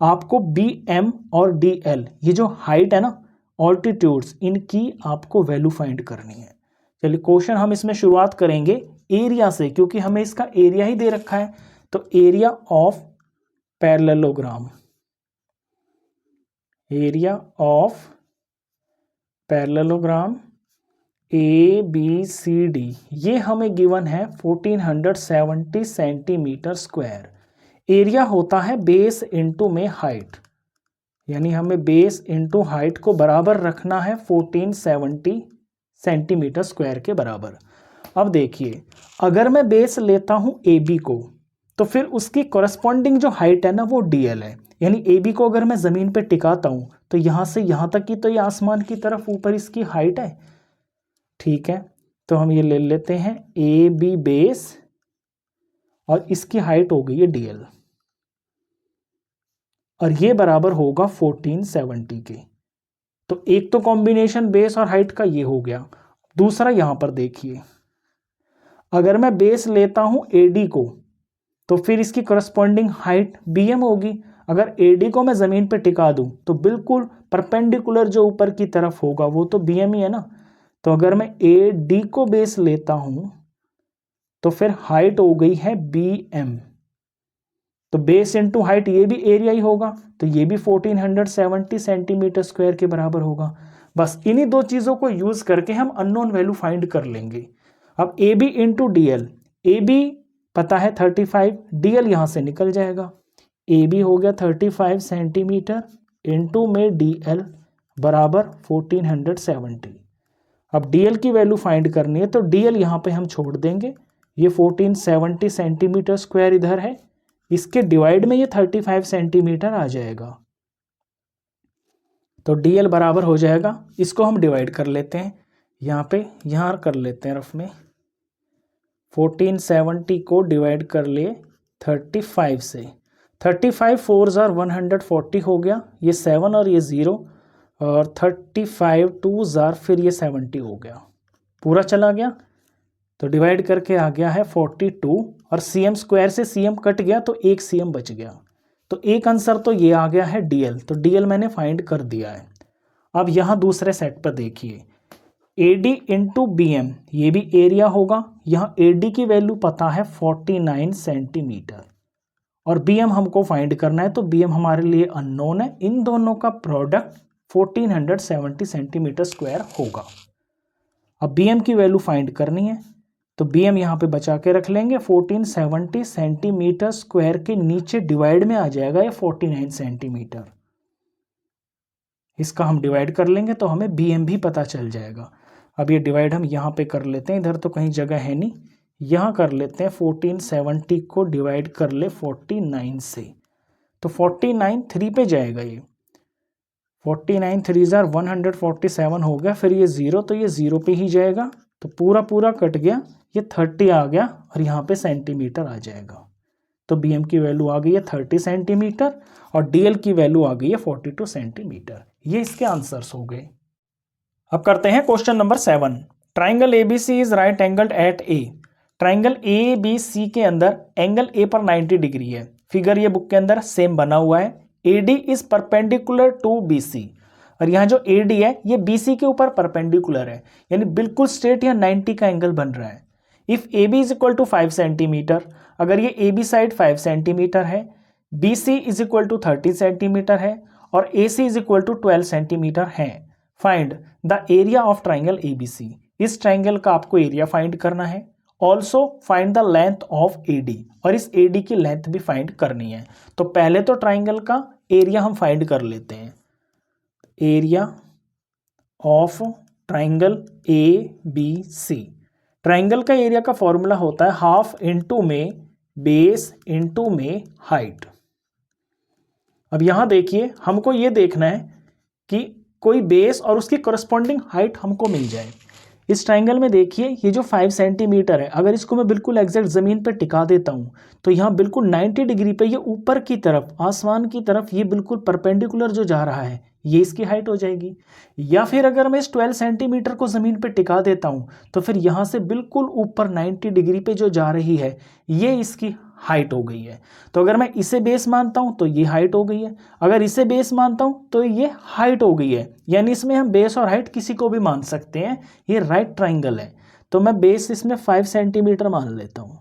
आपको BM और DL ये जो हाइट है ना ऑल्टीट्यूड्स, इनकी आपको वैल्यू फाइंड करनी है। चलिए क्वेश्चन हम इसमें शुरुआत करेंगे एरिया से, क्योंकि हमें इसका एरिया ही दे रखा है। तो area of parallelogram, area of parallelogram A B C D, ये हमें गिवन है 1470 सेंटीमीटर स्क्वायर। एरिया होता है बेस इनटू में हाइट, यानी हमें बेस इनटू हाइट को बराबर रखना है 1470 सेंटीमीटर स्क्वायर के बराबर। अब देखिए, अगर मैं बेस लेता हूं ए बी को, तो फिर उसकी कॉरस्पॉन्डिंग जो हाइट है ना वो डीएल है। यानी ए बी को अगर मैं ज़मीन पे टिकाता हूं तो यहाँ से यहाँ तक की तो ये आसमान की तरफ ऊपर इसकी हाइट है। ठीक है, तो हम ये ले लेते हैं ए बी बेस और इसकी हाइट हो गई है डीएल, और ये बराबर होगा 1470 के। तो एक तो कॉम्बिनेशन बेस और हाइट का ये हो गया। दूसरा यहां पर देखिए, अगर मैं बेस लेता हूं एडी को, तो फिर इसकी करस्पॉन्डिंग हाइट बीएम होगी। अगर एडी को मैं जमीन पे टिका दूं तो बिल्कुल परपेंडिकुलर जो ऊपर की तरफ होगा वो तो बीएम ही है ना। तो अगर मैं ए डी को बेस लेता हूं तो फिर हाइट हो गई है बीएम। तो बेस इनटू हाइट ये भी एरिया ही होगा, तो ये भी 1470 सेंटीमीटर स्क्वायर के बराबर होगा। बस इन्हीं दो चीज़ों को यूज करके हम अननोन वैल्यू फाइंड कर लेंगे। अब A B into D L, A B पता है 35, डी एल यहाँ से निकल जाएगा। ए बी हो गया 35 सेंटीमीटर इंटू में डी एल बराबर 1470। अब डी एल की वैल्यू फाइंड करनी है, तो डी एल यहाँ पे हम छोड़ देंगे। ये 1470 सेंटीमीटर स्क्वायर इधर है, इसके डिवाइड में ये 35 सेंटीमीटर आ जाएगा। तो डीएल बराबर हो जाएगा, इसको हम डिवाइड कर लेते हैं यहाँ पे, यहाँ कर लेते हैं रफ में। 1470 को डिवाइड कर ले 35 से, 35 4 जार 140 हो गया, ये 7 और ये 0, और 35 2 जार फिर ये 70 हो गया, पूरा चला गया। तो डिवाइड करके आ गया है 42, और सीएम स्क्वायर से सीएम कट गया तो एक सीएम बच गया। तो एक आंसर तो ये आ गया है डीएल, तो डीएल मैंने फाइंड कर दिया है। अब यहाँ दूसरे सेट पर देखिए, एडी इंटू बीएम, ये भी एरिया होगा। यहाँ एडी की वैल्यू पता है 49 सेंटीमीटर, और बीएम हमको फाइंड करना है, तो बीएम हमारे लिए अननोन है। इन दोनों का प्रोडक्ट 1470 सेंटीमीटर स्क्वायर होगा। अब बीएम की वैल्यू फाइंड करनी है, तो बीएम यहाँ पे बचा के रख लेंगे। 1470 सेंटीमीटर स्क्वायर के नीचे डिवाइड में आ जाएगा ये 49 सेंटीमीटर, इसका हम डिवाइड कर लेंगे तो हमें बीएम भी पता चल जाएगा। अब ये डिवाइड हम यहाँ पे कर लेते हैं, इधर तो कहीं जगह है नहीं, यहाँ कर लेते हैं। 1470 को डिवाइड कर ले 49 से, तो 49 3 पे जाएगा, ये 49 3 जार 147 हो गया, फिर ये 0, तो ये 0 पे ही जाएगा, तो पूरा पूरा कट गया, ये 30 आ गया, और यहाँ पे सेंटीमीटर आ जाएगा। तो बीएम की वैल्यू आ गई है 30 सेंटीमीटर, और डीएल की वैल्यू आ गई है 42 सेंटीमीटर। ये इसके आंसर्स हो गए। अब करते हैं question number 7। Triangle ABC is right angled at A. Triangle A B C के अंदर एंगल ए पर 90 डिग्री है। फिगर ये बुक के अंदर सेम बना हुआ है। AD is perpendicular to BC, और यहाँ जो AD है ये BC के ऊपर परपेंडिकुलर है, यानी बिल्कुल स्ट्रेट यहाँ 90 का एंगल बन रहा है। If AB is equal to 5 centimetre, अगर ये AB साइड 5 सेंटीमीटर है, BC is equal to 30 centimetre है, और AC is equal to 12 centimetre है, find the area of triangle ABC। इस ट्राइंगल का आपको एरिया फाइंड करना है। Also find the length of AD, और इस AD की लेंथ भी फाइंड करनी है। तो पहले तो ट्राइंगल का एरिया हम फाइंड कर लेते हैं। Area of triangle ABC, triangle का एरिया का फॉर्मूला होता है हाफ इंटू में बेस इंटू में हाइट। अब यहां देखिए, हमको ये देखना है कि कोई बेस और उसकी करस्पॉन्डिंग हाइट हमको मिल जाए। इस ट्राइंगल में देखिए, ये जो 5 सेंटीमीटर है, अगर इसको मैं बिल्कुल एग्जैक्ट ज़मीन पे टिका देता हूँ तो यहाँ बिल्कुल 90 डिग्री पे ये ऊपर की तरफ, आसमान की तरफ, ये बिल्कुल परपेंडिकुलर जो जा रहा है, ये इसकी हाइट हो जाएगी। या फिर अगर मैं इस 12 सेंटीमीटर को ज़मीन पे टिका देता हूँ तो फिर यहाँ से बिल्कुल ऊपर 90 डिग्री पे जो जा रही है, ये इसकी हाइट हो गई है। तो अगर मैं इसे बेस मानता हूँ तो ये हाइट हो गई है, अगर इसे बेस मानता हूँ तो ये हाइट हो गई है। यानी इसमें हम बेस और हाइट किसी को भी मान सकते हैं। ये राइट ट्राइंगल है तो मैं बेस इसमें 5 सेंटीमीटर मान लेता हूँ,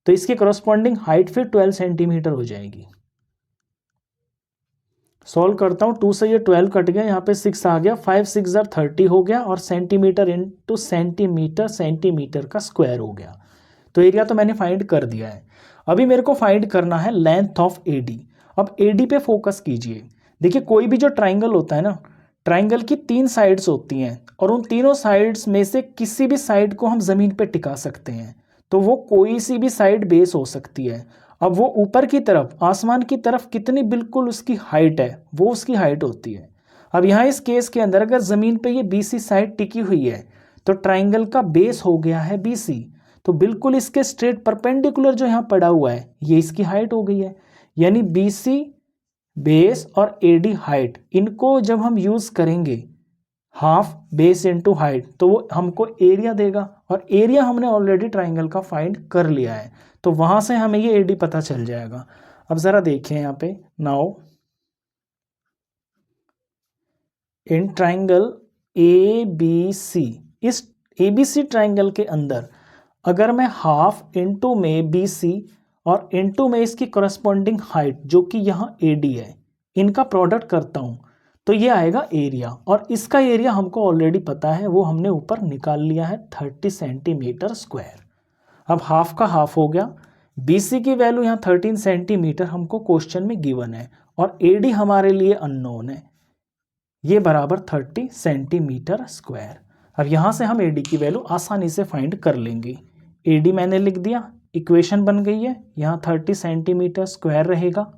तो इसकी करस्पॉन्डिंग हाइट फिर 12 सेंटीमीटर हो जाएगी। सॉल्व करता हूँ, 2 से ये 12 कट गया, यहाँ पे 6 आ गया, 5 6 30 हो गया और सेंटीमीटर इंटू सेंटीमीटर, सेंटीमीटर का स्क्वायर हो गया। तो एरिया तो मैंने फाइंड कर दिया है। अभी मेरे को फाइंड करना है लेंथ ऑफ एडी। अब एडी पे फोकस कीजिए। देखिए कोई भी जो ट्राइंगल होता है ना, ट्राइंगल की 3 साइड्स होती हैं और उन तीनों साइड्स में से किसी भी साइड को हम ज़मीन पे टिका सकते हैं। तो वो कोई सी भी साइड बेस हो सकती है। अब वो ऊपर की तरफ, आसमान की तरफ कितनी बिल्कुल उसकी हाइट है, वो उसकी हाइट होती है। अब यहाँ इस केस के अंदर अगर ज़मीन पे ये बीसी साइड टिकी हुई है तो ट्राइंगल का बेस हो गया है बीसी। तो बिल्कुल इसके स्ट्रेट परपेंडिकुलर जो यहाँ पड़ा हुआ है ये इसकी हाइट हो गई है। यानी बीसी बेस और एडी हाइट, इनको जब हम यूज़ करेंगे हाफ बेस इनटू हाइट तो वो हमको एरिया देगा, और एरिया हमने ऑलरेडी ट्राइंगल का फाइंड कर लिया है तो वहां से हमें ये एडी पता चल जाएगा। अब ज़रा देखिए यहाँ पे, now in triangle A B C, इस ए बी सी ट्राइंगल के अंदर अगर मैं हाफ इंटू में बी सी और इंटू में इसकी करस्पॉन्डिंग हाइट जो कि यहाँ ए डी है, इनका प्रोडक्ट करता हूँ तो ये आएगा एरिया। और इसका एरिया हमको ऑलरेडी पता है, वो हमने ऊपर निकाल लिया है 30 सेंटीमीटर स्क्वायर। अब हाफ का हाफ हो गया, BC की वैल्यू यहाँ 13 सेंटीमीटर हमको क्वेश्चन में गिवन है और AD हमारे लिए अननोन है, ये बराबर 30 सेंटीमीटर स्क्वायर। अब यहाँ से हम AD की वैल्यू आसानी से फाइंड कर लेंगे। AD मैंने लिख दिया, इक्वेशन बन गई है, यहाँ 30 सेंटीमीटर स्क्वायर रहेगा।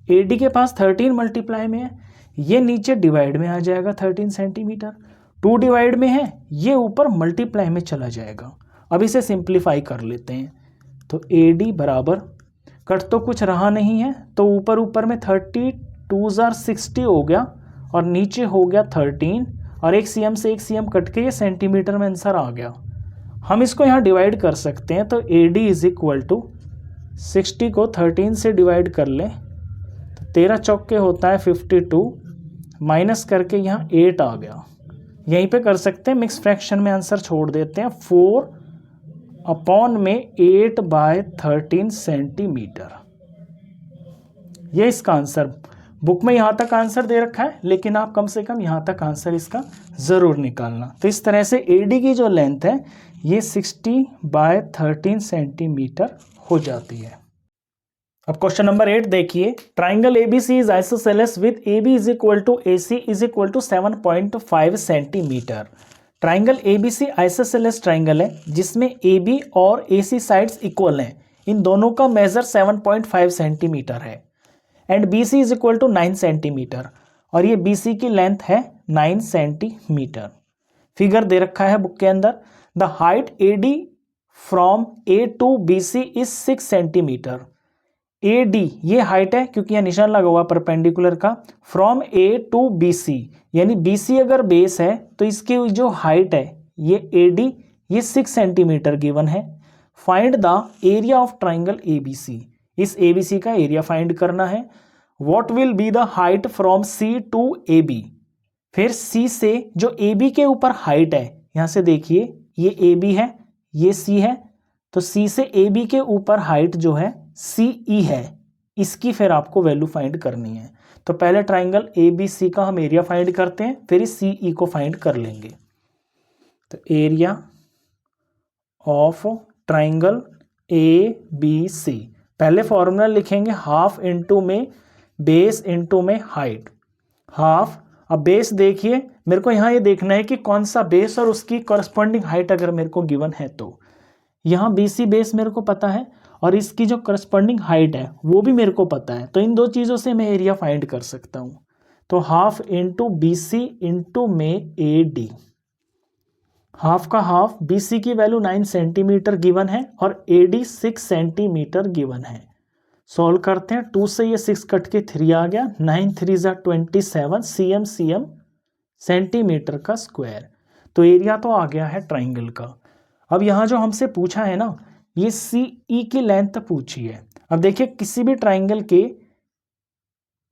AD के पास 13 मल्टीप्लाई में है, ये नीचे डिवाइड में आ जाएगा 13 सेंटीमीटर, 2 डिवाइड में है, ये ऊपर मल्टीप्लाई में चला जाएगा। अब इसे सिंप्लीफाई कर लेते हैं तो AD बराबर, कट तो कुछ रहा नहीं है तो ऊपर ऊपर में 30 2 60 हो गया और नीचे हो गया 13 और एक CM से एक CM कट के ये सेंटीमीटर में आंसर आ गया। हम इसको यहाँ डिवाइड कर सकते हैं तो AD इज इक्वल टू 60 को 13 से डिवाइड कर लें तो 13 चौके होता है 52, माइनस करके यहाँ 8 आ गया। यहीं पे कर सकते हैं, मिक्स फ्रैक्शन में आंसर छोड़ देते हैं, 4 अपॉन में 8/13 सेंटीमीटर। ये इसका आंसर, बुक में यहाँ तक आंसर दे रखा है लेकिन आप कम से कम यहाँ तक आंसर इसका ज़रूर निकालना। तो इस तरह से AD की जो लेंथ है ये 60/13 सेंटीमीटर हो जाती है। अब क्वेश्चन नंबर 8 देखिए, triangle ABC is isosceles with AB is equal to AC is equal to 7.5 centimetre. Triangle ABC isosceles triangle है जिसमें AB और AC साइड्स इक्वल हैं, इन दोनों का मेजर 7.5 सेंटीमीटर है and BC is equal to 9 centimetre और ये BC की लेंथ है 9 सेंटीमीटर। फिगर दे रखा है बुक के अंदर, the height AD from A to BC is 6 centimetre. AD ये हाइट है क्योंकि यह निशान लगा हुआ परपेंडिकुलर का, फ्रॉम A टू BC यानी BC अगर बेस है तो इसकी जो हाइट है ये AD ये 6 सेंटीमीटर गिवन है। Find the area of triangle ABC, इस ABC का एरिया फाइंड करना है। What will be the height from C to AB, फिर C से जो AB के ऊपर हाइट है, यहाँ से देखिए ये AB है ये C है, तो C से AB के ऊपर हाइट जो है CE है, इसकी फिर आपको वैल्यू फाइंड करनी है। तो पहले ट्राइंगल ABC का हम एरिया फाइंड करते हैं, फिर इस CE को फाइंड कर लेंगे। तो एरिया ऑफ ट्राइंगल ABC, पहले फॉर्मूला लिखेंगे हाफ इंटू में बेस इंटू में हाइट, हाफ। अब बेस देखिए मेरे को यहाँ ये देखना है कि कौन सा बेस और उसकी करस्पॉन्डिंग हाइट अगर मेरे को गिवन है तो यहाँ BC बेस मेरे को पता है और इसकी जो करस्पॉन्डिंग हाइट है वो भी मेरे को पता है, तो इन दो चीज़ों से मैं एरिया फाइंड कर सकता हूँ। तो हाफ इंटू BC इंटू में AD, हाफ का हाफ, BC की वैल्यू 9 सेंटीमीटर गिवन है और AD 6 सेंटीमीटर गिवन है। सॉल्व करते हैं, 2 से ये 6 कट के 3 आ गया, 9 3 27 CM सेंटीमीटर का स्क्वायर। तो एरिया तो आ गया है ट्राइंगल का। अब यहाँ जो हमसे पूछा है ना ये सी ई की लेंथ पूछी है। अब देखिए किसी भी ट्राइंगल के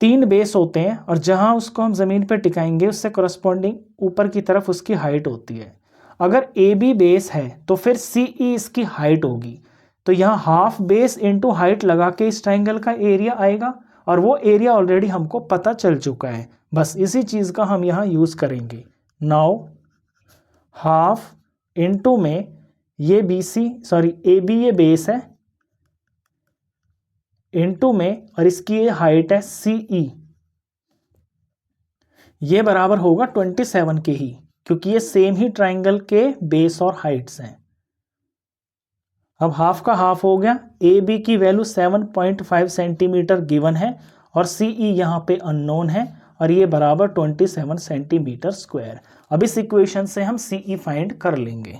3 बेस होते हैं और जहां उसको हम जमीन पर टिकाएंगे उससे करस्पॉन्डिंग ऊपर की तरफ उसकी हाइट होती है। अगर ए बी बेस है तो फिर सी ई इसकी हाइट होगी। तो यहाँ हाफ बेस इंटू हाइट लगा के इस ट्राइंगल का एरिया आएगा और वो एरिया ऑलरेडी हमको पता चल चुका है, बस इसी चीज़ का हम यहाँ यूज़ करेंगे। नाउ हाफ इंटू में ये B C sorry A B ये बेस है इंटू में और इसकी ये हाइट है सी ई, ये बराबर होगा 27 के ही, क्योंकि ये सेम ही ट्राइंगल के बेस और हाइट्स हैं। अब हाफ का हाफ हो गया। ए बी की वैल्यू 7.5 सेंटीमीटर गिवन है और सी ई यहाँ पे अननोन है और ये बराबर 27 सेंटीमीटर स्क्वायर। अब इस इक्वेशन से हम सी ई फाइंड कर लेंगे।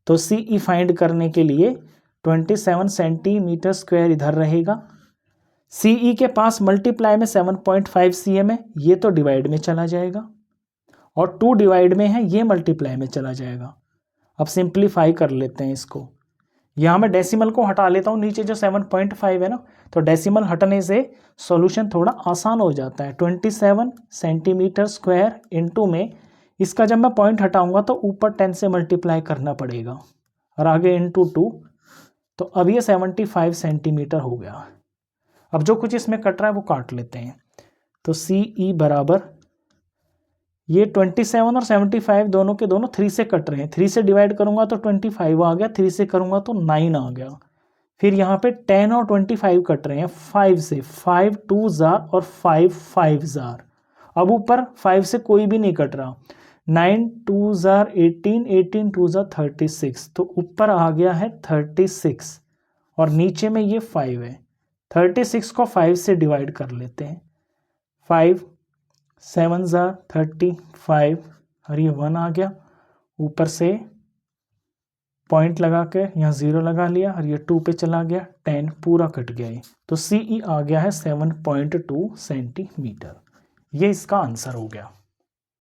तो सी ई फाइंड करने के लिए 27 सेंटीमीटर स्क्वायर इधर रहेगा। सी ई के पास मल्टीप्लाई में 7.5 cm है, ये तो डिवाइड में चला जाएगा और 2 डिवाइड में है, ये मल्टीप्लाई में चला जाएगा। अब सिंप्लीफाई कर लेते हैं इसको। यहाँ मैं डेसिमल को हटा लेता हूँ, नीचे जो 7.5 है ना, तो डेसिमल हटने से सॉल्यूशन थोड़ा आसान हो जाता है। 27 सेंटीमीटर स्क्वायर इंटू में इसका जब मैं पॉइंट हटाऊंगा तो ऊपर 10 से मल्टीप्लाई करना पड़ेगा और आगे इंटू 2, तो अब ये 75 सेंटीमीटर हो गया। अब जो कुछ इसमें कट रहा है वो काट लेते हैं। तो सी ई बराबर ये 27 और 75 दोनों के दोनों 3 से कट रहे हैं। 3 से डिवाइड करूंगा तो 25 आ गया, 3 से करूंगा तो 9 आ गया। फिर यहाँ पे 10 और 25 कट रहे हैं 5 से, 5 2 जार और 5 5 जार। अब ऊपर 5 से कोई भी नहीं कट रहा। 9 2 जार 18, 18 2 जार 36, तो ऊपर आ गया है 36 और नीचे में ये 5 है। 36 को 5 से डिवाइड कर लेते हैं। 5 7 जार 35 और ये 1 आ गया। ऊपर से पॉइंट लगा के यहाँ 0 लगा लिया और ये 2 पे चला गया, 10 पूरा कट गया ये। तो सी ई आ गया है 7.2 सेंटीमीटर। ये इसका आंसर हो गया।